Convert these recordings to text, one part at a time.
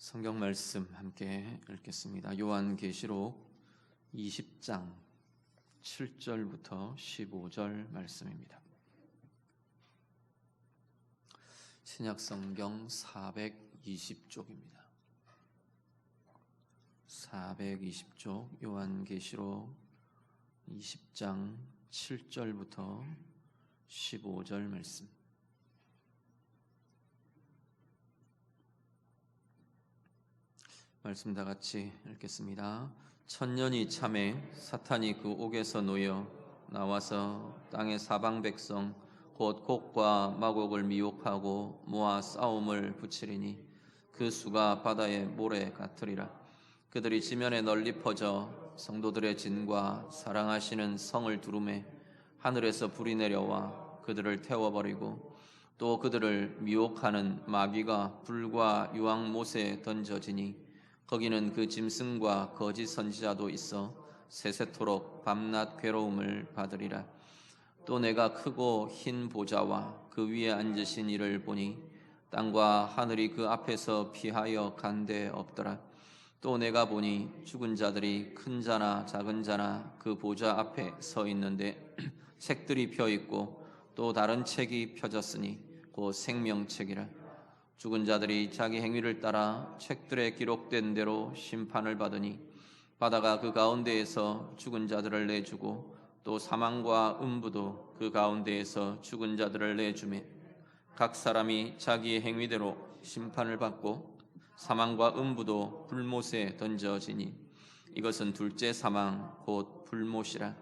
성경 말씀 함께 읽겠습니다. 요한계시록 20장 7절부터 15절 말씀입니다. 신약성경 420쪽입니다. 420쪽 요한계시록 20장 7절부터 15절 말씀. 말씀 다 같이 읽겠습니다. 천년이 참에 사탄이 그 옥에서 놓여 나와서 땅의 사방 백성 곧 곡과 마곡을 미혹하고 모아 싸움을 붙이리니 그 수가 바다의 모래 같으리라. 그들이 지면에 널리 퍼져 성도들의 진과 사랑하시는 성을 두루매 하늘에서 불이 내려와 그들을 태워버리고 또 그들을 미혹하는 마귀가 불과 유황못에 던져지니 거기는 그 짐승과 거짓 선지자도 있어 세세토록 밤낮 괴로움을 받으리라. 또 내가 크고 흰 보좌와 그 위에 앉으신 이를 보니 땅과 하늘이 그 앞에서 피하여 간 데 없더라. 또 내가 보니 죽은 자들이 큰 자나 작은 자나 그 보좌 앞에 서 있는데 책들이 펴 있고 또 다른 책이 펴졌으니 곧 생명책이라. 죽은 자들이 자기 행위를 따라 책들에 기록된 대로 심판을 받으니 바다가 그 가운데에서 죽은 자들을 내주고 또 사망과 음부도 그 가운데에서 죽은 자들을 내주매 각 사람이 자기의 행위대로 심판을 받고 사망과 음부도 불못에 던져지니 이것은 둘째 사망 곧 불못이라.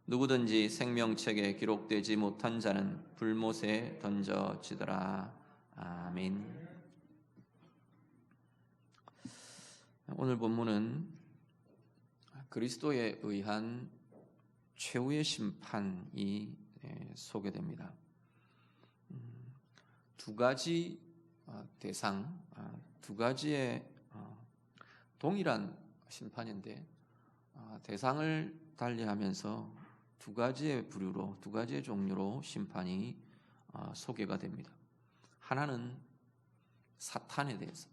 누구든지 생명책에 기록되지 못한 자는 불못에 던져지더라. 아멘. 오늘 본문은 그리스도에 의한 최후의 심판이 소개됩니다. 두 가지 대상, 두 가지의 동일한 심판인데 대상을 달리하면서 두 가지의 부류로, 두 가지의 종류로 심판이 소개가 됩니다. 하나는 사탄에 대해서,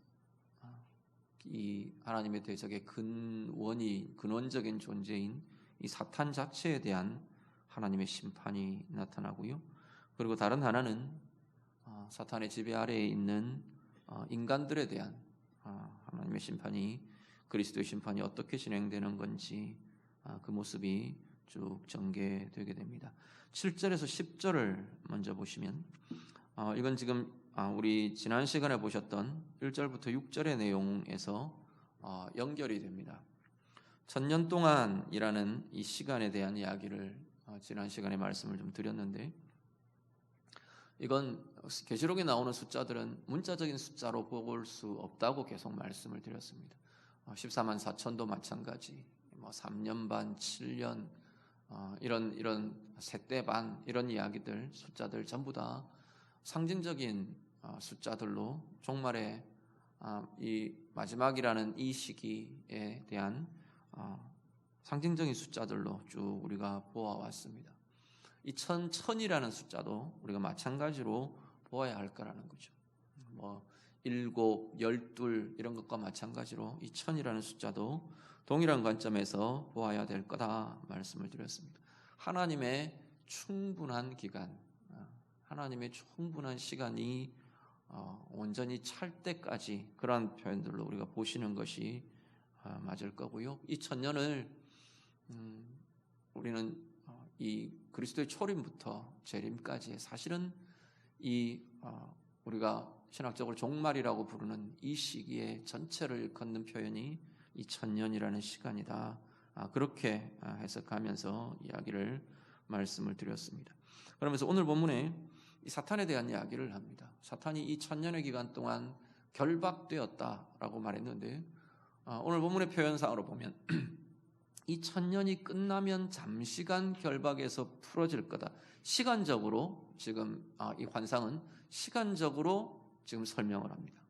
이 하나님의 대적의 근원적인 존재인 이 사탄 자체에 대한 하나님의 심판이 나타나고요. 그리고 다른 하나는 사탄의 지배 아래에 있는 인간들에 대한 하나님의 심판이, 그리스도의 심판이 어떻게 진행되는 건지 그 모습이 쭉 전개되게 됩니다. 7절에서 10절을 먼저 보시면 이건 지금 우리 지난 시간에 보셨던 1절부터 6절의 내용에서 연결이 됩니다. 천년 동안이라는 이 시간에 대한 이야기를 지난 시간에 말씀을 좀 드렸는데, 이건 계시록에 나오는 숫자들은 문자적인 숫자로 볼 수 없다고 계속 말씀을 드렸습니다. 14만 4천도 마찬가지, 3년 반, 7년 이런 세대 반 이런 이야기들, 숫자들 전부 다 상징적인 숫자들로 종말의 이 마지막이라는 이 시기에 대한 상징적인 숫자들로 쭉 우리가 보아왔습니다. 이 천이라는 숫자도 우리가 마찬가지로 보아야 할 거라는 거죠. 7, 12 이런 것과 마찬가지로 이 천이라는 숫자도 동일한 관점에서 보아야 될 거다 말씀을 드렸습니다. 하나님의 충분한 기간, 하나님의 충분한 시간이 온전히 찰 때까지 그러한 표현들로 우리가 보시는 것이 맞을 거고요. 이 천년을 우리는 이 그리스도의 초림부터 재림까지 사실은 이 우리가 신학적으로 종말이라고 부르는 이 시기의 전체를 걷는 표현이 이 천년이라는 시간이다. 그렇게 해석하면서 이야기를 말씀을 드렸습니다. 그러면서 오늘 본문에 이 사탄에 대한 이야기를 합니다. 사탄이 이 천년의 기간 동안 결박되었다라고 말했는데, 오늘 본문의 표현상으로 보면 이 천년이 끝나면 잠시간 결박에서 풀어질 거다. 시간적으로 지금 이 환상은 시간적으로 지금 설명을 합니다.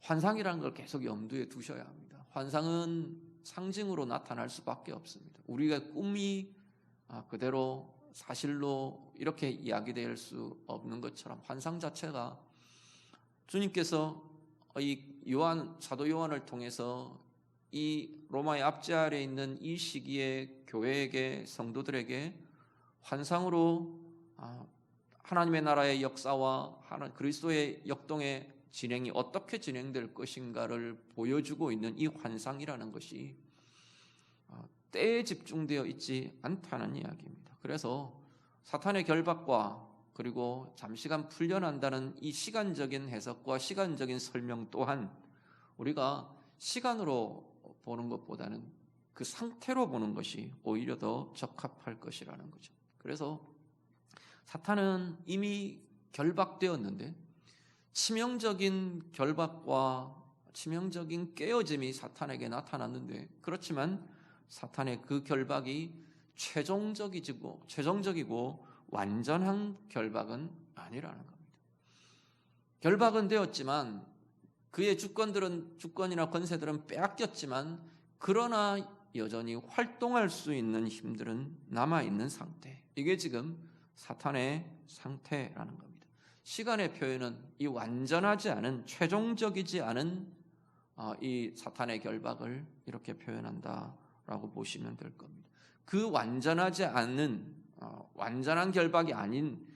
환상이라는 걸 계속 염두에 두셔야 합니다. 환상은 상징으로 나타날 수밖에 없습니다. 우리가 꿈이 그대로 사실로 이렇게 이야기될 수 없는 것처럼 환상 자체가 주님께서 이 사도 요한을 통해서 이 로마의 압제아래에 있는 이 시기에 교회에게, 성도들에게 환상으로 하나님의 나라의 역사와 그리스도의 역동의 진행이 어떻게 진행될 것인가를 보여주고 있는 이 환상이라는 것이 때에 집중되어 있지 않다는 이야기입니다. 그래서 사탄의 결박과 그리고 잠시간 풀려난다는 이 시간적인 해석과 시간적인 설명 또한 우리가 시간으로 보는 것보다는 그 상태로 보는 것이 오히려 더 적합할 것이라는 거죠. 그래서 사탄은 이미 결박되었는데 치명적인 결박과 치명적인 깨어짐이 사탄에게 나타났는데, 그렇지만 사탄의 그 결박이 최종적이고 완전한 결박은 아니라는 겁니다. 결박은 되었지만 그의 주권이나 권세들은 빼앗겼지만, 그러나 여전히 활동할 수 있는 힘들은 남아있는 상태. 이게 지금 사탄의 상태라는 겁니다. 시간의 표현은 이 완전하지 않은, 최종적이지 않은 이 사탄의 결박을 이렇게 표현한다라고 보시면 될 겁니다. 그 완전하지 않은, 완전한 결박이 아닌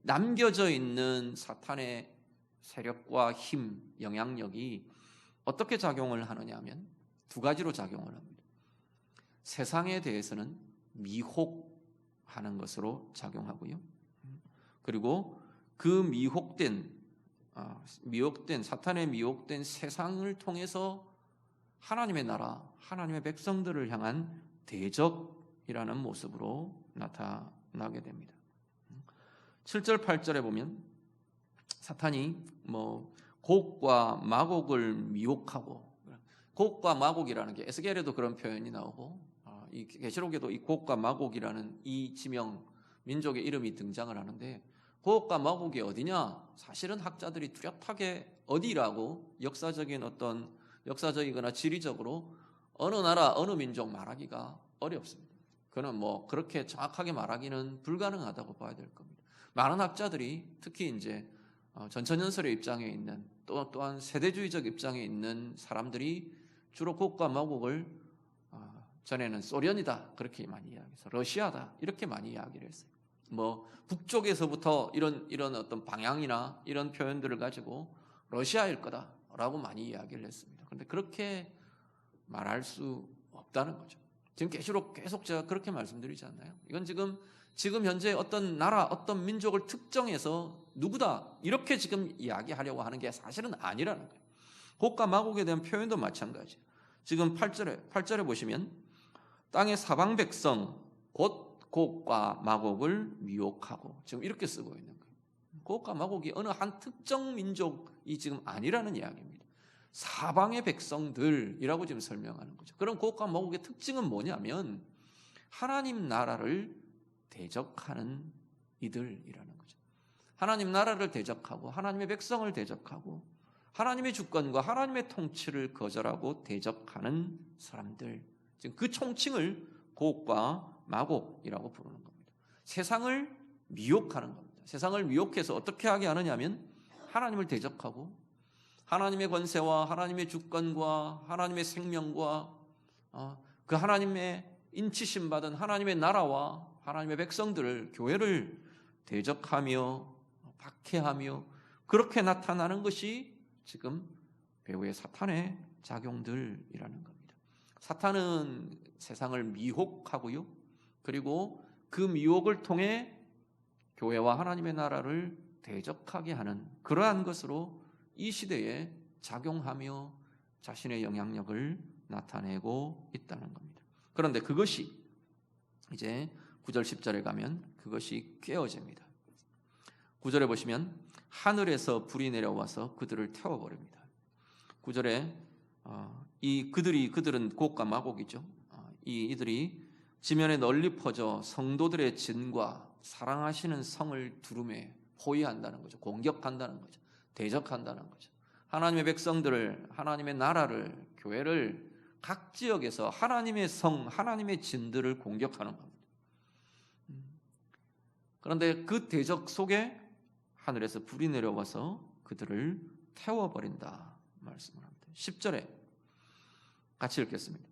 남겨져 있는 사탄의 세력과 힘, 영향력이 어떻게 작용을 하느냐 하면 두 가지로 작용을 합니다. 세상에 대해서는 미혹하는 것으로 작용하고요. 그리고 그 사탄의 미혹된 세상을 통해서 하나님의 나라, 하나님의 백성들을 향한 대적이라는 모습으로 나타나게 됩니다. 7절, 8절에 보면 사탄이 곡과 마곡을 미혹하고, 곡과 마곡이라는 게 에스겔에도 그런 표현이 나오고, 이 계시록에도 이 곡과 마곡이라는 이 지명, 민족의 이름이 등장을 하는데, 곡과 마곡이 어디냐? 사실은 학자들이 뚜렷하게 어디라고 역사적이거나 지리적으로 어느 나라, 어느 민족 말하기가 어렵습니다. 그는 그렇게 정확하게 말하기는 불가능하다고 봐야 될 겁니다. 많은 학자들이 특히 이제 전천연설의 입장에 있는, 또한 세대주의적 입장에 있는 사람들이 주로 곡과 마곡을 전에는 소련이다 그렇게 많이 이야기해서 러시아다 이렇게 많이 이야기를 했어요. 북쪽에서부터 이런 어떤 방향이나 이런 표현들을 가지고 러시아일 거다라고 많이 이야기를 했습니다. 그런데 그렇게 말할 수 없다는 거죠. 지금 계시록 계속 제가 그렇게 말씀드리지 않나요? 이건 지금 현재 어떤 나라, 어떤 민족을 특정해서 누구다 이렇게 지금 이야기하려고 하는 게 사실은 아니라는 거예요. 곡과 마곡에 대한 표현도 마찬가지예요. 지금 8절에 보시면 땅의 사방 백성 곧 곡과 마곡을 미혹하고, 지금 이렇게 쓰고 있는 거예요. 곡과 마곡이 어느 한 특정 민족이 지금 아니라는 이야기입니다. 사방의 백성들이라고 지금 설명하는 거죠. 그럼 곡과 마곡의 특징은 뭐냐면 하나님 나라를 대적하는 이들이라는 거죠. 하나님 나라를 대적하고 하나님의 백성을 대적하고 하나님의 주권과 하나님의 통치를 거절하고 대적하는 사람들, 지금 그 총칭을 곡과 마곡이라고 부르는 겁니다. 세상을 미혹하는 겁니다. 세상을 미혹해서 어떻게 하게 하느냐면 하나님을 대적하고 하나님의 권세와 하나님의 주권과 하나님의 생명과 그 하나님의 인치심 받은 하나님의 나라와 하나님의 백성들을, 교회를 대적하며 박해하며 그렇게 나타나는 것이 지금 배후의 사탄의 작용들이라는 겁니다. 사탄은 세상을 미혹하고요, 그리고 그 미혹을 통해 교회와 하나님의 나라를 대적하게 하는 그러한 것으로 이 시대에 작용하며 자신의 영향력을 나타내고 있다는 겁니다. 그런데 그것이 이제 9절 10절에 가면 그것이 깨어집니다. 9절에 보시면 하늘에서 불이 내려와서 그들을 태워버립니다. 9절에 그들은 곡과 마곡이죠. 이들이 지면에 널리 퍼져 성도들의 진과 사랑하시는 성을 두루매 포위한다는 거죠. 공격한다는 거죠. 대적한다는 거죠. 하나님의 백성들을, 하나님의 나라를, 교회를 각 지역에서 하나님의 성, 하나님의 진들을 공격하는 겁니다. 그런데 그 대적 속에 하늘에서 불이 내려와서 그들을 태워버린다 말씀을 합니다. 10절에 같이 읽겠습니다.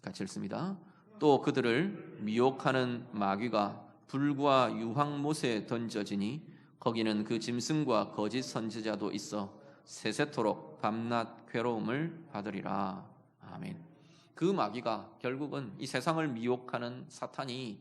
같이 읽습니다. 또 그들을 미혹하는 마귀가 불과 유황못에 던져지니 거기는 그 짐승과 거짓 선지자도 있어 세세토록 밤낮 괴로움을 받으리라. 아멘. 그 마귀가 결국은 이 세상을 미혹하는 사탄이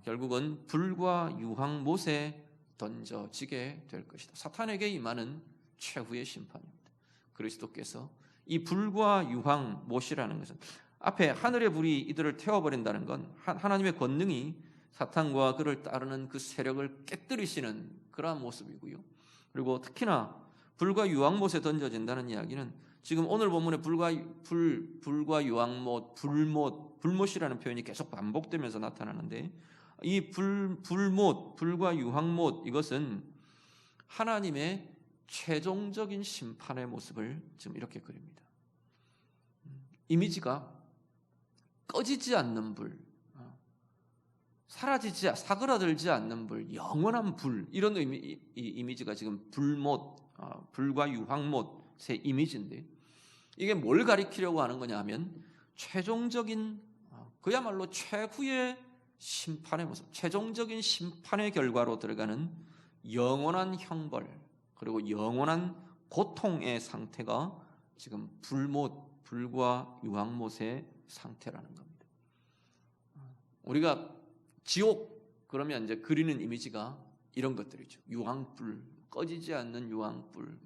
결국은 불과 유황못에 던져지게 될 것이다. 사탄에게 임하는 최후의 심판입니다. 그리스도께서 이 불과 유황못이라는 것은 앞에 하늘의 불이 이들을 태워버린다는 건 하나님의 권능이 사탄과 그를 따르는 그 세력을 깨뜨리시는 그러한 모습이고요. 그리고 특히나 불과 유황못에 던져진다는 이야기는 지금 오늘 본문에 불과 유황못, 불못이라는 표현이 계속 반복되면서 나타나는데 이 불못, 불과 유황못 이것은 하나님의 최종적인 심판의 모습을 지금 이렇게 그립니다. 이미지가 꺼지지 않는 불, 사그라들지 않는 불, 영원한 불 이런 이미지가 지금 불과 유황못의 이미지인데 이게 뭘 가리키려고 하는 거냐 하면 최종적인 그야말로 최후의 심판의 모습, 최종적인 심판의 결과로 들어가는 영원한 형벌 그리고 영원한 고통의 상태가 지금 불과 유황못의 상태라는 겁니다. 우리가 지옥 그러면 이제 그리는 이미지가 이런 것들이죠. 유황불, 꺼지지 않는 유황불.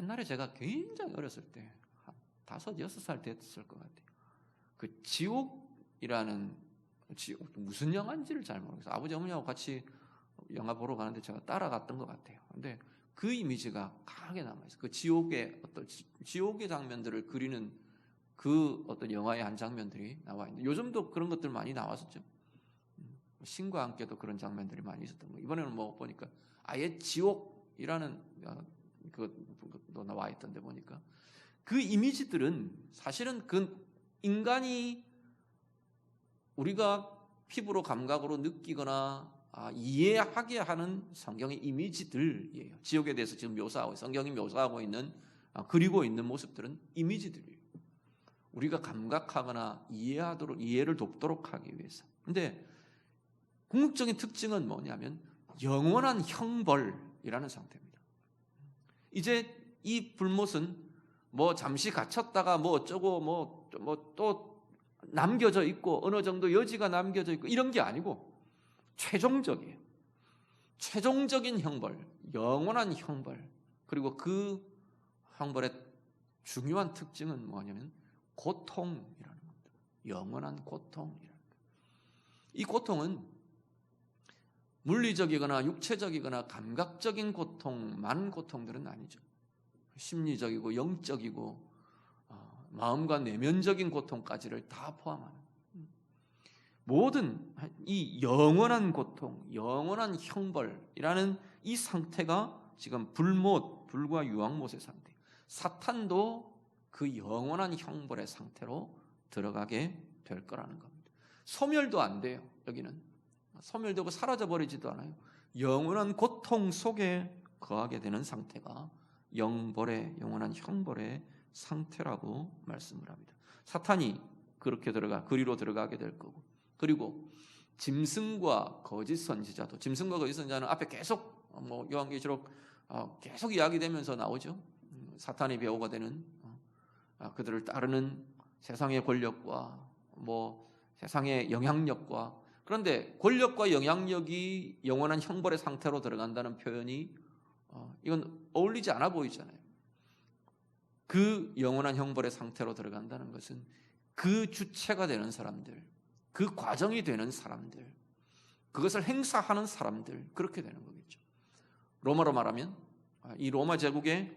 옛날에 제가 굉장히 어렸을 때 한 5, 6살 됐을 것 같아요. 그 지옥이라는 무슨 영화인지를 잘 모르겠어요. 아버지 어머니하고 같이 영화 보러 가는데 제가 따라갔던 것 같아요. 근데 그 이미지가 강하게 남아있어요. 그 지옥의 장면들을 그리는 그 어떤 영화의 한 장면들이 나와 있는데 요즘도 그런 것들 많이 나왔었죠. 신과 함께도 그런 장면들이 많이 있었던 거. 이번에는 보니까 아예 지옥이라는 그것도 나와 있던데 보니까 그 이미지들은 사실은 그 인간이 우리가 피부로 감각으로 느끼거나 이해하게 하는 성경의 이미지들이에요. 지옥에 대해서 지금 성경이 묘사하고 있는 그리고 있는 모습들은 이미지들이에요. 우리가 감각하거나 이해를 돕도록 하기 위해서. 근데 궁극적인 특징은 뭐냐면 영원한 형벌이라는 상태입니다. 이제 이 불못은 잠시 갇혔다가 어쩌고 또 남겨져 있고 어느 정도 여지가 남겨져 있고 이런 게 아니고 최종적이에요. 최종적인 형벌, 영원한 형벌. 그리고 그 형벌의 중요한 특징은 뭐냐면 고통이라는 겁니다. 영원한 고통이라는 겁니다. 이 고통은 물리적이거나 육체적이거나 감각적인 고통만 고통들은 아니죠. 심리적이고 영적이고 마음과 내면적인 고통까지를 다 포함하는 모든 이 영원한 고통, 영원한 형벌이라는 이 상태가 지금 불과 유황못의 상태. 사탄도 그 영원한 형벌의 상태로 들어가게 될 거라는 겁니다. 소멸도 안 돼요. 여기는 소멸되고 사라져버리지도 않아요. 영원한 고통 속에 거하게 되는 상태가 영원한 형벌의 상태라고 말씀을 합니다. 사탄이 그리로 들어가게 될 거고, 그리고 짐승과 거짓 선지자도, 짐승과 거짓 선지자는 앞에 계속 요한계시록 계속 이야기되면서 나오죠. 사탄의 배후가 되는 그들을 따르는 세상의 권력과 세상의 영향력과, 그런데 권력과 영향력이 영원한 형벌의 상태로 들어간다는 표현이 이건 어울리지 않아 보이잖아요. 그 영원한 형벌의 상태로 들어간다는 것은 그 주체가 되는 사람들, 그 과정이 되는 사람들, 그것을 행사하는 사람들, 그렇게 되는 거겠죠. 로마로 말하면 이 로마 제국에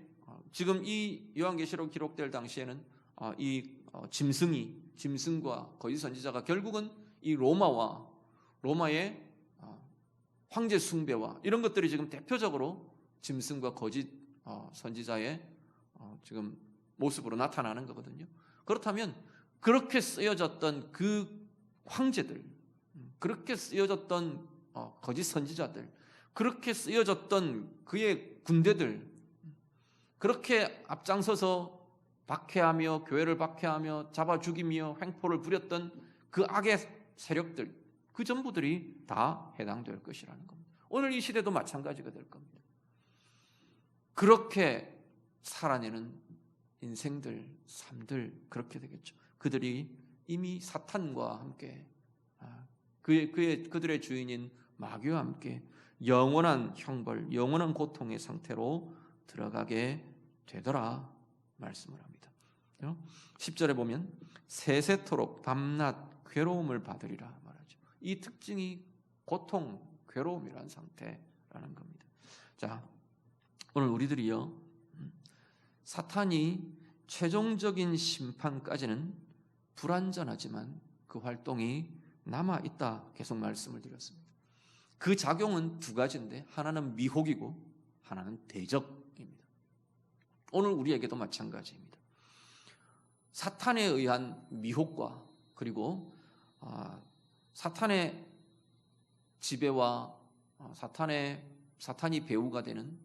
지금 이 요한계시록 기록될 당시에는 이 짐승과 거짓 선지자가 결국은 이 로마의 황제 숭배와 이런 것들이 지금 대표적으로 짐승과 거짓 선지자의 지금 모습으로 나타나는 거거든요. 그렇다면 그렇게 쓰여졌던 그 황제들, 그렇게 쓰여졌던 거짓 선지자들, 그렇게 쓰여졌던 그의 군대들, 그렇게 앞장서서 박해하며 교회를 박해하며 잡아 죽이며 횡포를 부렸던 그 악의 세력들, 그 전부들이 다 해당될 것이라는 겁니다. 오늘 이 시대도 마찬가지가 될 겁니다. 그렇게 살아내는 인생들, 삶들 그렇게 되겠죠. 그들이 이미 사탄과 함께 그들의 주인인 마귀와 함께 영원한 형벌, 영원한 고통의 상태로 들어가게 되더라 말씀을 합니다. 10절에 보면 세세토록 밤낮 괴로움을 받으리라 말하죠. 이 특징이 고통, 괴로움이라는 상태라는 겁니다. 자, 오늘 우리들이요, 사탄이 최종적인 심판까지는 불완전하지만 그 활동이 남아있다 계속 말씀을 드렸습니다. 그 작용은 두 가지인데 하나는 미혹이고 하나는 대적입니다. 오늘 우리에게도 마찬가지입니다. 사탄에 의한 미혹과 그리고 사탄의 지배와 사탄이 배후가 되는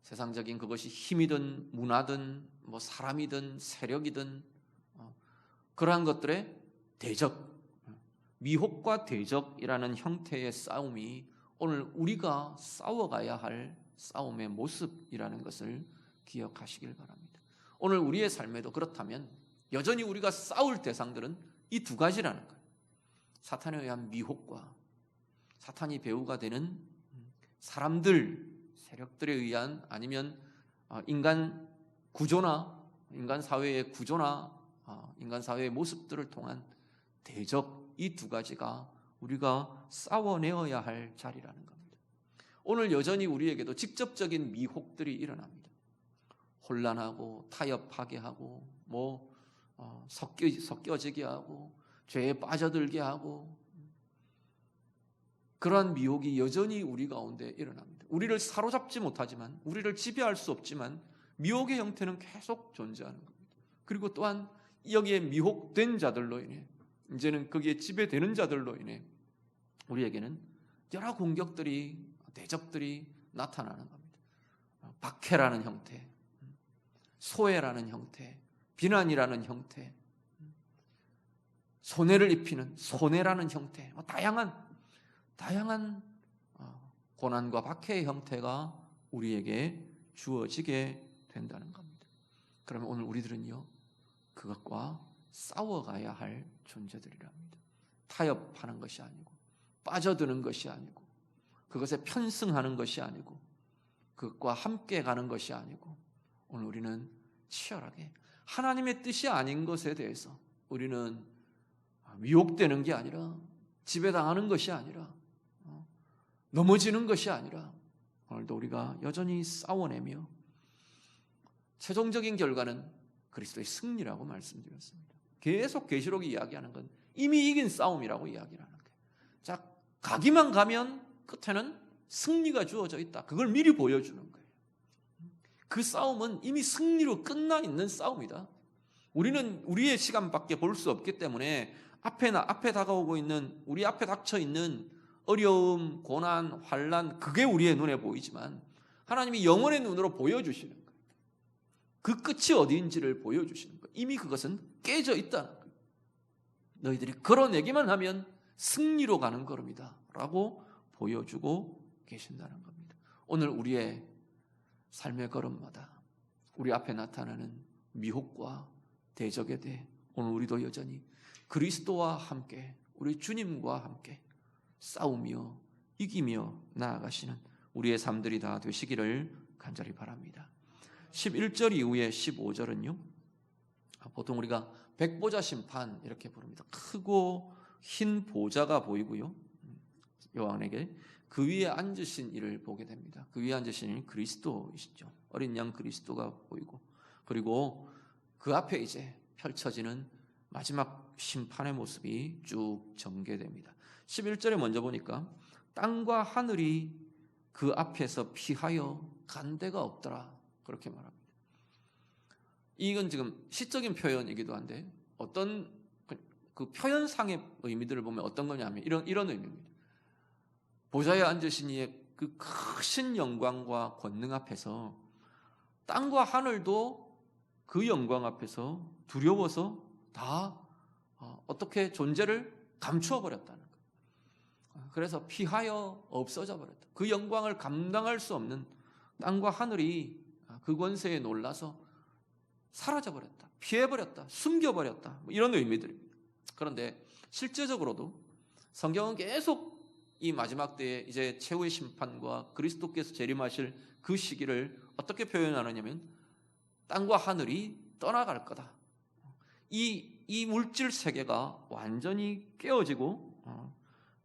세상적인 그것이 힘이든 문화든 뭐 사람이든 세력이든 그러한 것들의 대적, 미혹과 대적이라는 형태의 싸움이 오늘 우리가 싸워가야 할 싸움의 모습이라는 것을 기억하시길 바랍니다. 오늘 우리의 삶에도 그렇다면 여전히 우리가 싸울 대상들은 이 두 가지라는 거예요. 사탄에 의한 미혹과 사탄이 배후가 되는 사람들, 세력들에 의한 아니면 인간 구조나 인간 사회의 구조나 인간 사회의 모습들을 통한 대적, 이 두 가지가 우리가 싸워내어야 할 자리라는 겁니다. 오늘 여전히 우리에게도 직접적인 미혹들이 일어납니다. 혼란하고 타협하게 하고 섞여지게 하고 죄에 빠져들게 하고 그러한 미혹이 여전히 우리 가운데 일어납니다. 우리를 사로잡지 못하지만, 우리를 지배할 수 없지만 미혹의 형태는 계속 존재하는 겁니다. 그리고 또한 여기에 미혹된 자들로 인해, 이제는 거기에 지배되는 자들로 인해 우리에게는 여러 공격들이, 대적들이 나타나는 겁니다. 박해라는 형태, 소외라는 형태, 비난이라는 형태, 손해를 입히는 손해라는 형태, 다양한 고난과 박해의 형태가 우리에게 주어지게 된다는 겁니다. 그러면 오늘 우리들은요, 그것과 싸워가야 할 존재들이랍니다. 타협하는 것이 아니고, 빠져드는 것이 아니고, 그것에 편승하는 것이 아니고, 그것과 함께 가는 것이 아니고, 오늘 우리는 치열하게 하나님의 뜻이 아닌 것에 대해서 우리는 미혹되는 게 아니라, 지배당하는 것이 아니라, 넘어지는 것이 아니라 오늘도 우리가 여전히 싸워내며 최종적인 결과는 그리스도의 승리라고 말씀드렸습니다. 계속 계시록이 이야기하는 건 이미 이긴 싸움이라고 이야기를 하는 거예요. 자, 가기만 가면 끝에는 승리가 주어져 있다. 그걸 미리 보여주는 거예요. 그 싸움은 이미 승리로 끝나 있는 싸움이다. 우리는 우리의 시간밖에 볼 수 없기 때문에 앞에 다가오고 있는, 우리 앞에 닥쳐 있는 어려움, 고난, 환난, 그게 우리의 눈에 보이지만 하나님이 영혼의 눈으로 보여주시는 거예요. 그 끝이 어디인지를 보여주시는 거예요. 이미 그것은 깨져 있다는 거예요. 너희들이 걸어내기만 하면 승리로 가는 걸음이다 라고 보여주고 계신다는 겁니다. 오늘 우리의 삶의 걸음마다 우리 앞에 나타나는 미혹과 대적에 대해 오늘 우리도 여전히 그리스도와 함께, 우리 주님과 함께 싸우며 이기며 나아가시는 우리의 삶들이 다 되시기를 간절히 바랍니다. 11절 이후에 15절은요, 보통 우리가 백보자 심판 이렇게 부릅니다. 크고 흰 보좌가 보이고요, 요한에게 그 위에 앉으신 이를 보게 됩니다. 그 위에 앉으신 이는 그리스도이시죠. 어린 양 그리스도가 보이고, 그리고 그 앞에 이제 펼쳐지는 마지막 심판의 모습이 쭉 전개됩니다. 11절에 먼저 보니까 땅과 하늘이 그 앞에서 피하여 간 데가 없더라, 그렇게 말합니다. 이건 지금 시적인 표현이기도 한데 어떤 그 표현상의 의미들을 보면 어떤 거냐면 이런 의미입니다. 보좌에 앉으신 이의 그 크신 영광과 권능 앞에서 땅과 하늘도 그 영광 앞에서 두려워서 다 어떻게 존재를 감추어 버렸다는 거예요. 그래서 피하여 없어져 버렸다. 그 영광을 감당할 수 없는 땅과 하늘이 그 권세에 놀라서 사라져 버렸다, 피해 버렸다, 숨겨 버렸다, 이런 의미들입니다. 그런데 실제적으로도 성경은 계속 이 마지막 때에 이제 최후의 심판과 그리스도께서 재림하실 그 시기를 어떻게 표현하느냐면 땅과 하늘이 떠나갈 거다. 이 물질 세계가 완전히 깨어지고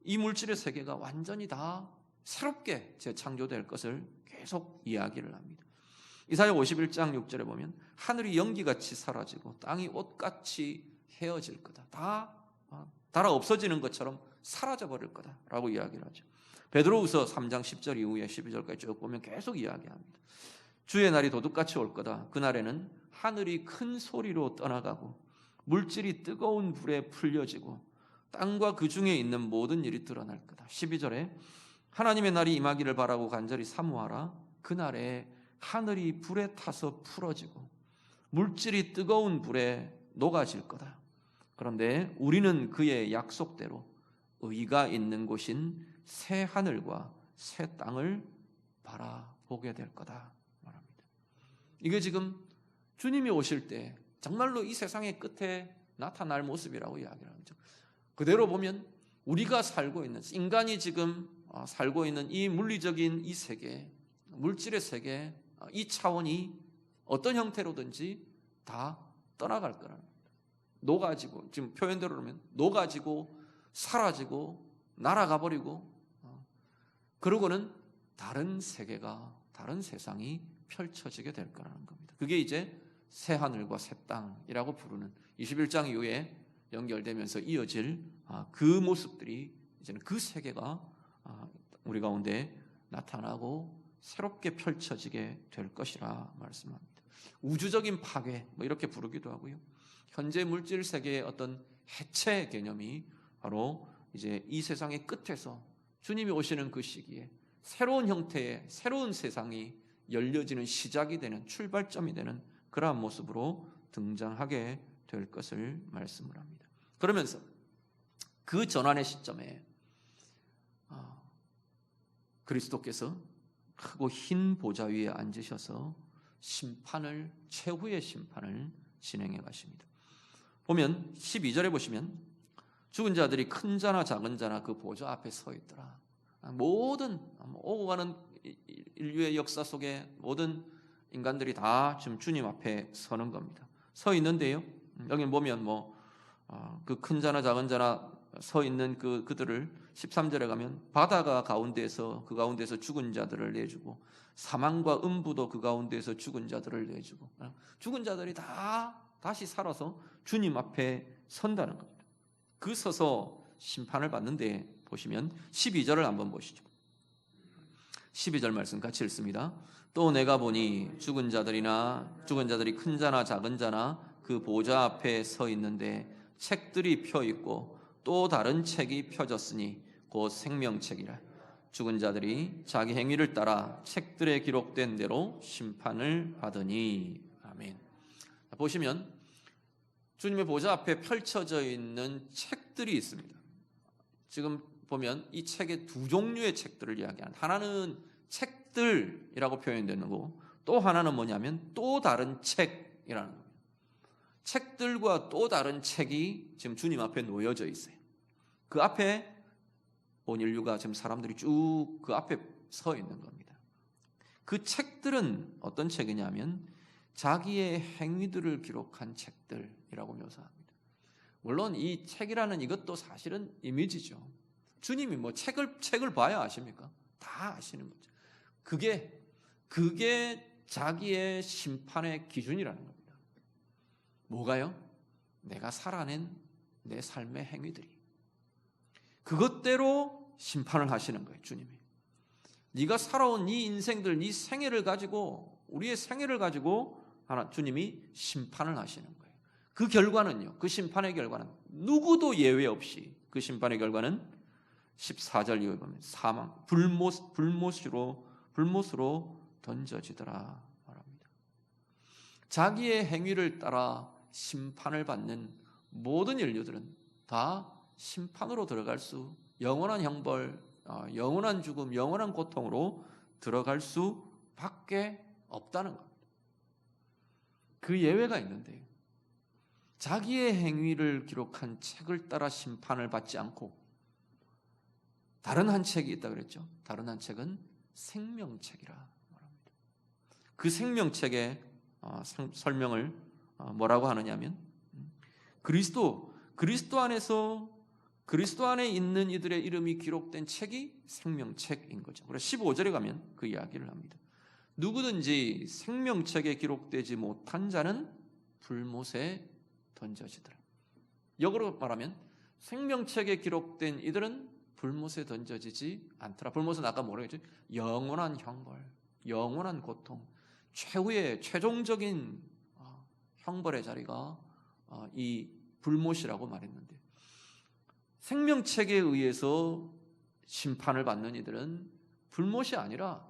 이 물질의 세계가 완전히 다 새롭게 재창조될 것을 계속 이야기를 합니다. 이사야 51장 6절에 보면 하늘이 연기같이 사라지고 땅이 옷같이 헤어질 거다. 다 달아 없어지는 것처럼 사라져 버릴 거다라고 이야기를 하죠. 베드로후서 3장 10절 이후에 12절까지 쭉 보면 계속 이야기합니다. 주의 날이 도둑같이 올 거다. 그날에는 하늘이 큰 소리로 떠나가고 물질이 뜨거운 불에 풀려지고 땅과 그 중에 있는 모든 일이 드러날 거다. 12절에 하나님의 날이 임하기를 바라고 간절히 사모하라. 그날에 하늘이 불에 타서 풀어지고 물질이 뜨거운 불에 녹아질 거다. 그런데 우리는 그의 약속대로 의가 있는 곳인 새 하늘과 새 땅을 바라보게 될 거다 말합니다. 이게 지금 주님이 오실 때 정말로 이 세상의 끝에 나타날 모습이라고 이야기를 하죠. 그대로 보면 우리가 살고 있는, 인간이 지금 살고 있는 이 물리적인 이 세계, 물질의 세계, 이 차원이 어떤 형태로든지 다 떠나갈 거라는 겁니다. 녹아지고, 지금 표현대로 그러면 녹아지고 사라지고 날아가 버리고, 그러고는 다른 세계가, 다른 세상이 펼쳐지게 될 거라는 겁니다. 그게 이제 새 하늘과 새 땅이라고 부르는 21장 이후에 연결되면서 이어질 그 모습들이, 이제는 그 세계가 우리 가운데 나타나고 새롭게 펼쳐지게 될 것이라 말씀합니다. 우주적인 파괴, 이렇게 부르기도 하고요. 현재 물질 세계의 어떤 해체 개념이 바로 이제 이 세상의 끝에서 주님이 오시는 그 시기에 새로운 형태의 새로운 세상이 열려지는 시작이 되는, 출발점이 되는 그러한 모습으로 등장하게 될 것을 말씀을 합니다. 그러면서 그 전환의 시점에 그리스도께서 크고 흰 보좌 위에 앉으셔서 심판을, 최후의 심판을 진행해 가십니다. 보면 12절에 보시면 죽은 자들이 큰 자나 작은 자나 그 보좌 앞에 서 있더라. 모든 오고 가는 인류의 역사 속에 모든 인간들이 다 지금 주님 앞에 서는 겁니다. 서 있는데요, 여기 보면 그 큰 자나 작은 자나 서 있는 그들을 13절에 가면 바다가 가운데에서 그 가운데서 죽은 자들을 내주고 사망과 음부도 그 가운데에서 죽은 자들을 내주고 죽은 자들이 다 다시 살아서 주님 앞에 선다는 겁니다. 그 서서 심판을 받는데 보시면 12절을 한번 보시죠. 12절 말씀 같이 읽습니다. 또 내가 보니 죽은 자들이 큰 자나 작은 자나 그 보좌 앞에 서 있는데 책들이 펴 있고 또 다른 책이 펴졌으니 곧 생명책이라. 죽은 자들이 자기 행위를 따라 책들에 기록된 대로 심판을 받으니. 아멘. 보시면 주님의 보좌 앞에 펼쳐져 있는 책들이 있습니다. 지금 보면 이 책의 두 종류의 책들을 이야기하는, 하나는 책들이라고 표현되는 거고 또 하나는 뭐냐면 또 다른 책이라는 겁니다. 책들과 또 다른 책이 지금 주님 앞에 놓여져 있어요. 그 앞에 온 인류가 지금 사람들이 쭉 그 앞에 서 있는 겁니다. 그 책들은 어떤 책이냐면 자기의 행위들을 기록한 책들이라고 묘사합니다. 물론 이 책이라는 이것도 사실은 이미지죠. 주님이 책을 봐야 아십니까? 다 아시는 거죠. 그게 자기의 심판의 기준이라는 겁니다. 뭐가요? 내가 살아낸 내 삶의 행위들이. 그것대로 심판을 하시는 거예요, 주님이. 네가 살아온 네 인생들, 네 생애를 가지고, 우리의 생애를 가지고 주님이 심판을 하시는 거예요. 그 결과는요, 그 심판의 결과는 누구도 예외 없이 그 심판의 결과는 14절 이후에 보면 사망, 불못으로 던져지더라 말합니다. 자기의 행위를 따라 심판을 받는 모든 인류들은 다 심판으로 들어갈 수, 영원한 형벌, 영원한 죽음, 영원한 고통으로 들어갈 수밖에 없다는 겁니다. 그 예외가 있는데요. 자기의 행위를 기록한 책을 따라 심판을 받지 않고 다른 한 책이 있다 그랬죠. 다른 한 책은 생명책이라 말합니다. 그 생명책의 설명을 뭐라고 하느냐면 그리스도 안에서 그리스도 안에 있는 이들의 이름이 기록된 책이 생명책인 거죠. 그래서 15절에 가면 그 이야기를 합니다. 누구든지 생명책에 기록되지 못한 자는 불못에 던져지더라. 역으로 말하면 생명책에 기록된 이들은 불못에 던져지지 않더라. 불못은 아까 뭐라고 했죠? 영원한 형벌, 영원한 고통, 최후의 최종적인 형벌의 자리가 이 불못이라고 말했는데, 생명책에 의해서 심판을 받는 이들은 불못이 아니라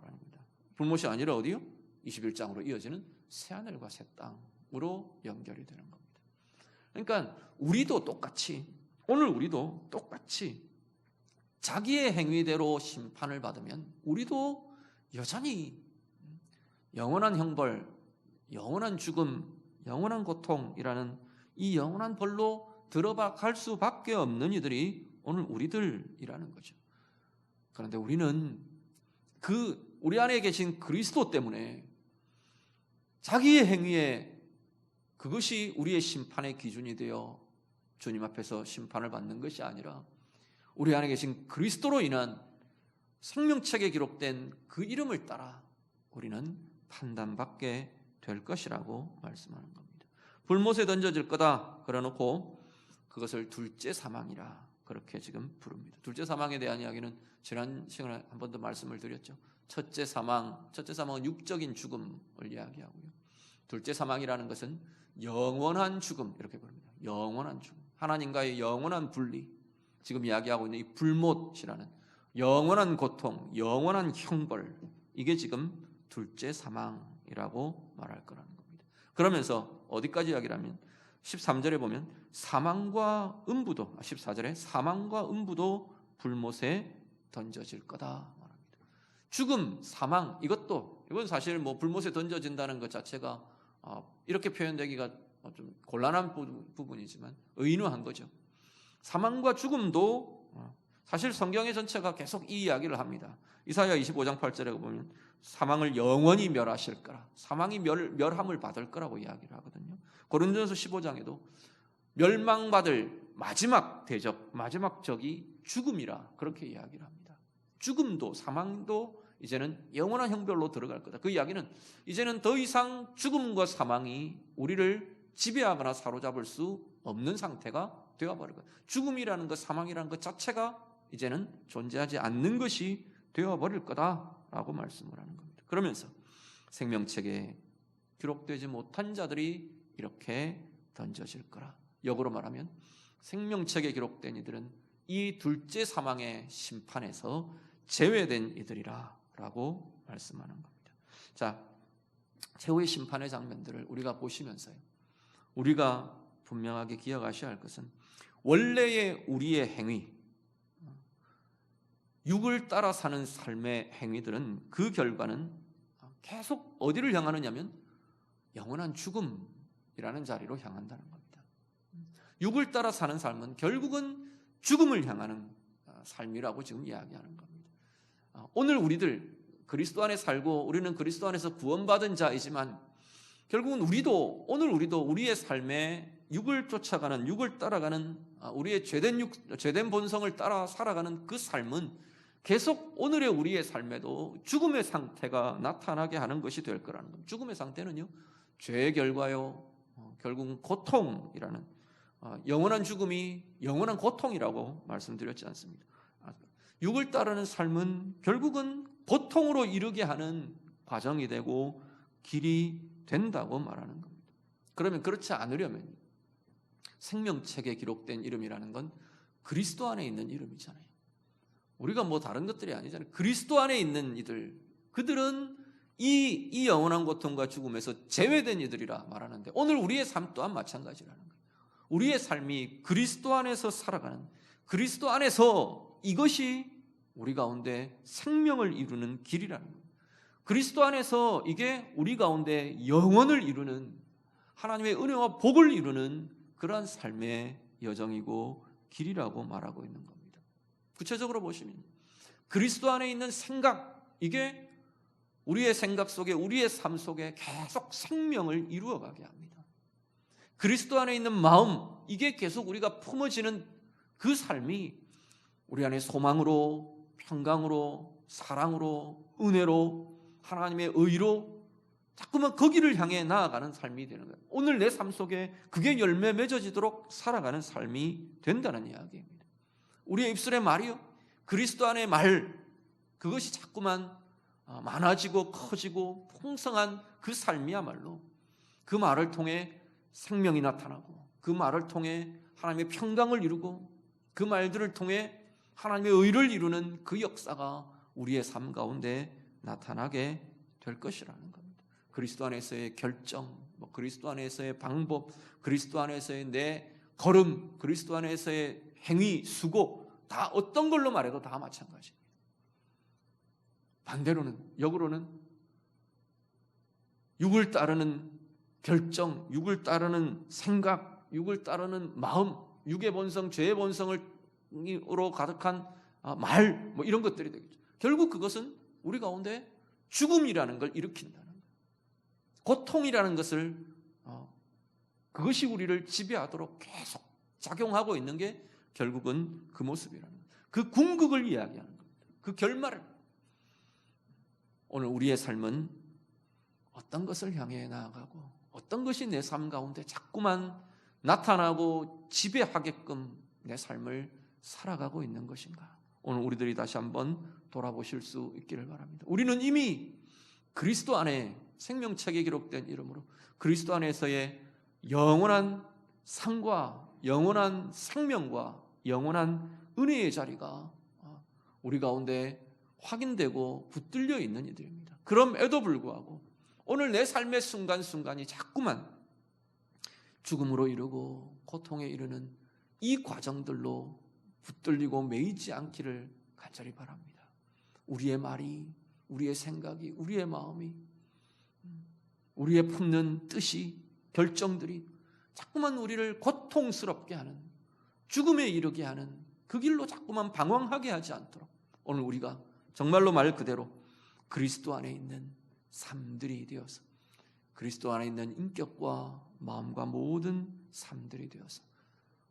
불못이 아니라 어디요? 21장으로 이어지는 새하늘과 새 땅으로 연결이 되는 겁니다. 그러니까 우리도 똑같이, 오늘 우리도 똑같이 자기의 행위대로 심판을 받으면 우리도 여전히 영원한 형벌, 영원한 죽음, 영원한 고통이라는 이 영원한 벌로 들어갈 수밖에 없는 이들이 오늘 우리들이라는 거죠. 그런데 우리는 우리 안에 계신 그리스도 때문에 자기의 행위에 그것이 우리의 심판의 기준이 되어 주님 앞에서 심판을 받는 것이 아니라 우리 안에 계신 그리스도로 인한 생명책에 기록된 그 이름을 따라 우리는 판단받게 될 것이라고 말씀하는 겁니다. 불못에 던져질 거다 그래놓고 그것을 둘째 사망이라 그렇게 지금 부릅니다. 둘째 사망에 대한 이야기는 지난 시간에 한 번 더 말씀을 드렸죠. 첫째 사망은 육적인 죽음을 이야기하고요. 둘째 사망이라는 것은 영원한 죽음 이렇게 부릅니다. 영원한 죽음, 하나님과의 영원한 분리, 지금 이야기하고 있는 이 불못이라는 영원한 고통, 영원한 형벌, 이게 지금 둘째 사망이라고 말할 거라는 겁니다. 그러면서 어디까지 이야기를 하면 13절에 보면 사망과 음부도, 14절에 사망과 음부도 불못에 던져질 거다 말합니다. 죽음, 사망, 이건 사실 불못에 던져진다는 것 자체가 이렇게 표현되기가 좀 곤란한 부분이지만 의인화한 거죠. 사망과 죽음도 사실 성경의 전체가 계속 이 이야기를 합니다. 이사야 25장 8절에 보면 사망을 영원히 멸하실 거라, 사망이 멸함을 받을 거라고 이야기를 하거든요. 고린도전서 15장에도 멸망받을 마지막 대적, 마지막 적이 죽음이라 그렇게 이야기를 합니다. 죽음도 사망도 이제는 영원한 형벌로 들어갈 거다. 그 이야기는 이제는 더 이상 죽음과 사망이 우리를 지배하거나 사로잡을 수 없는 상태가 되어버릴 거다. 죽음이라는 것, 사망이라는 것 자체가 이제는 존재하지 않는 것이 되어버릴 거다라고 말씀을 하는 겁니다. 그러면서 생명책에 기록되지 못한 자들이 이렇게 던져질 거라. 역으로 말하면 생명책에 기록된 이들은 이 둘째 사망의 심판에서 제외된 이들이라 라고 말씀하는 겁니다. 자, 최후의 심판의 장면들을 우리가 보시면서요, 우리가 분명하게 기억하셔야 할 것은 원래의 우리의 행위, 육을 따라 사는 삶의 행위들은 그 결과는 계속 어디를 향하느냐면 영원한 죽음이라는 자리로 향한다는 겁니다. 육을 따라 사는 삶은 결국은 죽음을 향하는 삶이라고 지금 이야기하는 겁니다. 오늘 우리들 그리스도 안에 살고 우리는 그리스도 안에서 구원받은 자이지만 결국은 오늘 우리도 우리의 삶에 육을 쫓아가는, 육을 따라가는, 우리의 죄된 본성을 따라 살아가는 그 삶은 계속 오늘의 우리의 삶에도 죽음의 상태가 나타나게 하는 것이 될 거라는 겁니다. 죽음의 상태는요, 죄의 결과요, 결국은 고통이라는, 영원한 죽음이 영원한 고통이라고 말씀드렸지 않습니다. 육을 따르는 삶은 결국은 고통으로 이르게 하는 과정이 되고 길이 된다고 말하는 겁니다. 그러면 그렇지 않으려면 생명책에 기록된 이름이라는 건 그리스도 안에 있는 이름이잖아요. 우리가 다른 것들이 아니잖아요. 그리스도 안에 있는 이들, 그들은 이 영원한 고통과 죽음에서 제외된 이들이라 말하는데, 오늘 우리의 삶 또한 마찬가지라는 거예요. 우리의 삶이 그리스도 안에서 살아가는, 그리스도 안에서 이것이 우리 가운데 생명을 이루는 길이라는 거예요. 그리스도 안에서 이게 우리 가운데 영원을 이루는, 하나님의 은혜와 복을 이루는 그러한 삶의 여정이고 길이라고 말하고 있는 겁니다. 구체적으로 보시면 그리스도 안에 있는 생각, 이게 우리의 생각 속에, 우리의 삶 속에 계속 생명을 이루어가게 합니다. 그리스도 안에 있는 마음, 이게 계속 우리가 품어지는 그 삶이 우리 안에 소망으로, 평강으로, 사랑으로, 은혜로, 하나님의 의로 자꾸만 거기를 향해 나아가는 삶이 되는 거예요. 오늘 내 삶 속에 그게 열매 맺어지도록 살아가는 삶이 된다는 이야기입니다. 우리의 입술의 말이요, 그리스도 안의 말, 그것이 자꾸만 많아지고 커지고 풍성한 그 삶이야말로 그 말을 통해 생명이 나타나고, 그 말을 통해 하나님의 평강을 이루고, 그 말들을 통해 하나님의 의를 이루는 그 역사가 우리의 삶 가운데 나타나게 될 것이라는 겁니다. 그리스도 안에서의 결정, 그리스도 안에서의 방법, 그리스도 안에서의 내 걸음, 그리스도 안에서의 행위, 수고, 다 어떤 걸로 말해도 다 마찬가지입니다. 반대로는, 역으로는 육을 따르는 결정, 육을 따르는 생각, 육을 따르는 마음, 육의 본성, 죄의 본성으로 가득한 말, 이런 것들이 되겠죠. 결국 그것은 우리 가운데 죽음이라는 걸 일으킨다는 거예요. 고통이라는 것을, 그것이 우리를 지배하도록 계속 작용하고 있는 게 결국은 그 모습이라는 거예요. 그 궁극을 이야기하는 겁니다. 그 결말을. 오늘 우리의 삶은 어떤 것을 향해 나아가고, 어떤 것이 내 삶 가운데 자꾸만 나타나고 지배하게끔 내 삶을 살아가고 있는 것인가? 오늘 우리들이 다시 한번 돌아보실 수 있기를 바랍니다. 우리는 이미 그리스도 안에, 생명책에 기록된 이름으로 그리스도 안에서의 영원한 상과 영원한 생명과 영원한 은혜의 자리가 우리 가운데 확인되고 붙들려 있는 이들입니다. 그럼에도 불구하고 오늘 내 삶의 순간순간이 자꾸만 죽음으로 이르고 고통에 이르는 이 과정들로 붙들리고 매이지 않기를 간절히 바랍니다. 우리의 말이, 우리의 생각이, 우리의 마음이, 우리의 품는 뜻이, 결정들이 자꾸만 우리를 고통스럽게 하는, 죽음에 이르게 하는 그 길로 자꾸만 방황하게 하지 않도록 오늘 우리가 정말로 말 그대로 그리스도 안에 있는 삶들이 되어서, 그리스도 안에 있는 인격과 마음과 모든 삶들이 되어서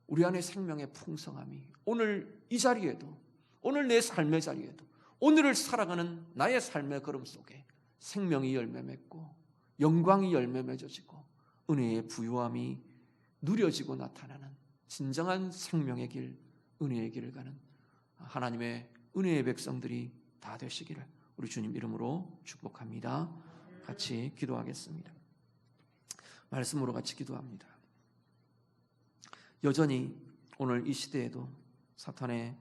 우리 안에 생명의 풍성함이 오늘 이 자리에도, 오늘 내 삶의 자리에도, 오늘을 살아가는 나의 삶의 걸음 속에 생명이 열매 맺고 영광이 열매 맺어지고 은혜의 부유함이 누려지고 나타나는 진정한 생명의 길, 은혜의 길을 가는 하나님의 은혜의 백성들이 다 되시기를 우리 주님 이름으로 축복합니다. 같이 기도하겠습니다. 말씀으로 같이 기도합니다. 여전히 오늘 이 시대에도 사탄의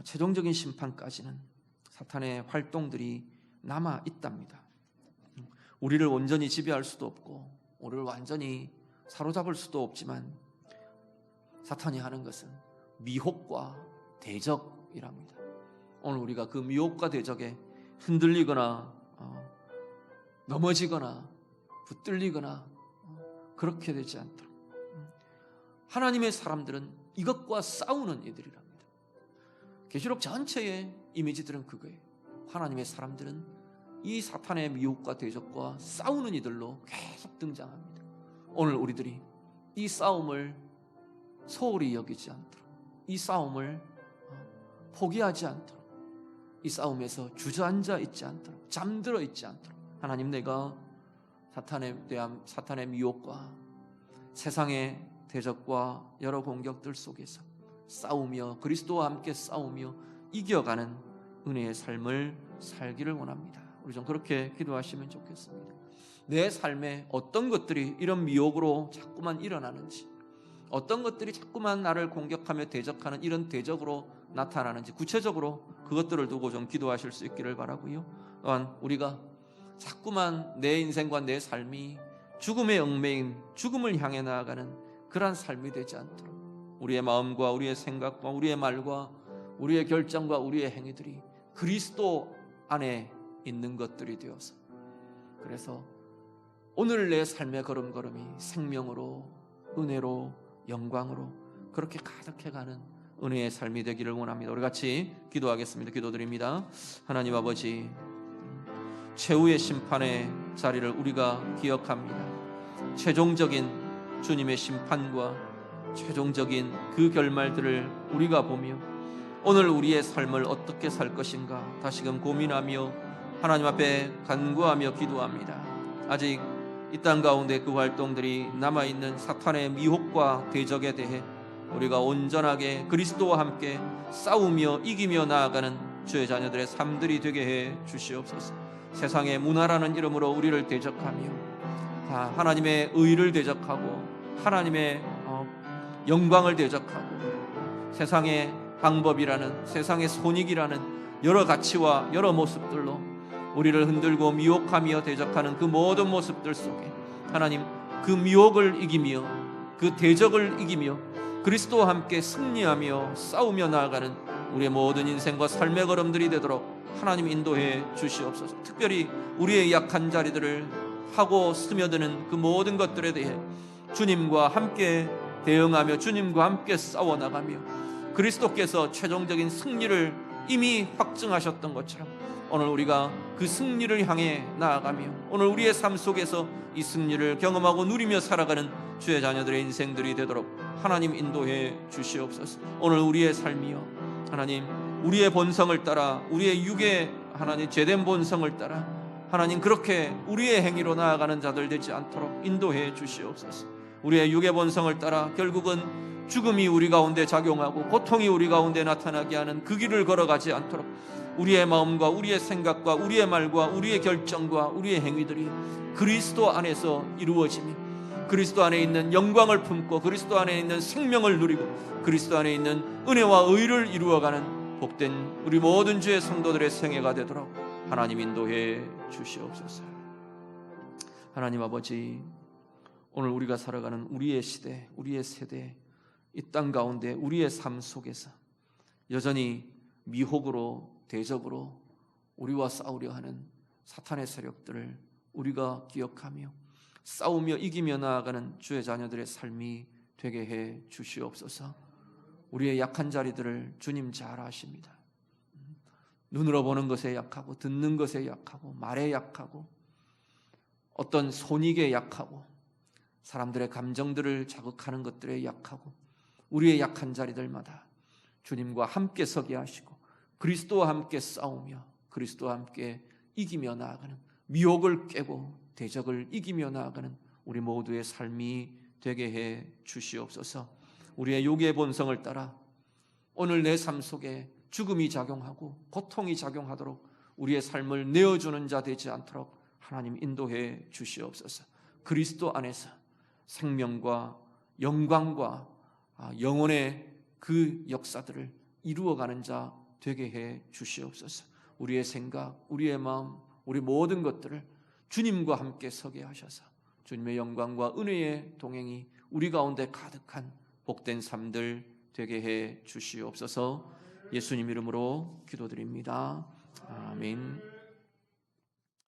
최종적인 심판까지는 사탄의 활동들이 남아 있답니다. 우리를 온전히 지배할 수도 없고 우리를 완전히 사로잡을 수도 없지만 사탄이 하는 것은 미혹과 대적이랍니다. 오늘 우리가 그 미혹과 대적에 흔들리거나 넘어지거나 붙들리거나 그렇게 되지 않도록 하나님의 사람들은 이것과 싸우는 이들이랍니다. 계시록 전체의 이미지들은 그거예요. 하나님의 사람들은 이 사탄의 미혹과 대적과 싸우는 이들로 계속 등장합니다. 오늘 우리들이 이 싸움을 소홀히 여기지 않도록, 이 싸움을 포기하지 않도록, 이 싸움에서 주저앉아 있지 않도록, 잠들어 있지 않도록 하나님, 내가 사탄에 대한 사탄의 미혹과 세상의 대적과 여러 공격들 속에서 싸우며 그리스도와 함께 싸우며 이겨가는 은혜의 삶을 살기를 원합니다. 우리 좀 그렇게 기도하시면 좋겠습니다. 내 삶에 어떤 것들이 이런 미혹으로 자꾸만 일어나는지, 어떤 것들이 자꾸만 나를 공격하며 대적하는 이런 대적으로 나타나는지 구체적으로 그것들을 두고 좀 기도하실 수 있기를 바라고요. 또한 우리가 자꾸만 내 인생과 내 삶이 죽음의 얽매인, 죽음을 향해 나아가는 그러한 삶이 되지 않도록 우리의 마음과 우리의 생각과 우리의 말과 우리의 결정과 우리의 행위들이 그리스도 안에 있는 것들이 되어서, 그래서 오늘 내 삶의 걸음걸음이 생명으로, 은혜로, 영광으로 그렇게 가득해가는 은혜의 삶이 되기를 원합니다. 우리 같이 기도하겠습니다. 기도드립니다. 하나님 아버지, 최후의 심판의 자리를 우리가 기억합니다. 최종적인 주님의 심판과 최종적인 그 결말들을 우리가 보며 오늘 우리의 삶을 어떻게 살 것인가 다시금 고민하며 하나님 앞에 간구하며 기도합니다. 아직 이 땅 가운데 그 활동들이 남아있는 사탄의 미혹과 대적에 대해 우리가 온전하게 그리스도와 함께 싸우며 이기며 나아가는 주의 자녀들의 삶들이 되게 해 주시옵소서. 세상의 문화라는 이름으로 우리를 대적하며 다 하나님의 의를 대적하고 하나님의 영광을 대적하고 세상의 방법이라는, 세상의 손익이라는 여러 가치와 여러 모습들로 우리를 흔들고 미혹하며 대적하는 그 모든 모습들 속에 하나님, 그 미혹을 이기며 그 대적을 이기며 그리스도와 함께 승리하며 싸우며 나아가는 우리의 모든 인생과 삶의 걸음들이 되도록 하나님 인도해 주시옵소서. 특별히 우리의 약한 자리들을 하고 스며드는 그 모든 것들에 대해 주님과 함께 대응하며 주님과 함께 싸워나가며 그리스도께서 최종적인 승리를 이미 확증하셨던 것처럼 오늘 우리가 그 승리를 향해 나아가며 오늘 우리의 삶 속에서 이 승리를 경험하고 누리며 살아가는 주의 자녀들의 인생들이 되도록 하나님 인도해 주시옵소서. 오늘 우리의 삶이요 하나님, 우리의 본성을 따라, 우리의 육의 하나님 죄된 본성을 따라 하나님 그렇게 우리의 행위로 나아가는 자들 되지 않도록 인도해 주시옵소서. 우리의 육의 본성을 따라 결국은 죽음이 우리 가운데 작용하고 고통이 우리 가운데 나타나게 하는 그 길을 걸어가지 않도록 우리의 마음과 우리의 생각과 우리의 말과 우리의 결정과 우리의 행위들이 그리스도 안에서 이루어지며 그리스도 안에 있는 영광을 품고 그리스도 안에 있는 생명을 누리고 그리스도 안에 있는 은혜와 의를 이루어가는 복된 우리 모든 주의 성도들의 생애가 되도록 하나님 인도해 주시옵소서. 하나님 아버지, 오늘 우리가 살아가는 우리의 시대, 우리의 세대, 이 땅 가운데 우리의 삶 속에서 여전히 미혹으로 대적으로 우리와 싸우려 하는 사탄의 세력들을 우리가 기억하며 싸우며 이기며 나아가는 주의 자녀들의 삶이 되게 해 주시옵소서. 우리의 약한 자리들을 주님 잘 아십니다. 눈으로 보는 것에 약하고 듣는 것에 약하고 말에 약하고 어떤 손익에 약하고 사람들의 감정들을 자극하는 것들에 약하고 우리의 약한 자리들마다 주님과 함께 서게 하시고 그리스도와 함께 싸우며 그리스도와 함께 이기며 나아가는, 미혹을 깨고 대적을 이기며 나아가는 우리 모두의 삶이 되게 해 주시옵소서. 우리의 육의 본성을 따라 오늘 내 삶 속에 죽음이 작용하고 고통이 작용하도록 우리의 삶을 내어주는 자 되지 않도록 하나님 인도해 주시옵소서. 그리스도 안에서 생명과 영광과 영혼의 그 역사들을 이루어가는 자 되게 해 주시옵소서. 우리의 생각, 우리의 마음, 우리 모든 것들을 주님과 함께 서게 하셔서 주님의 영광과 은혜의 동행이 우리 가운데 가득한 복된 삶들 되게 해 주시옵소서. 예수님 이름으로 기도드립니다. 아멘.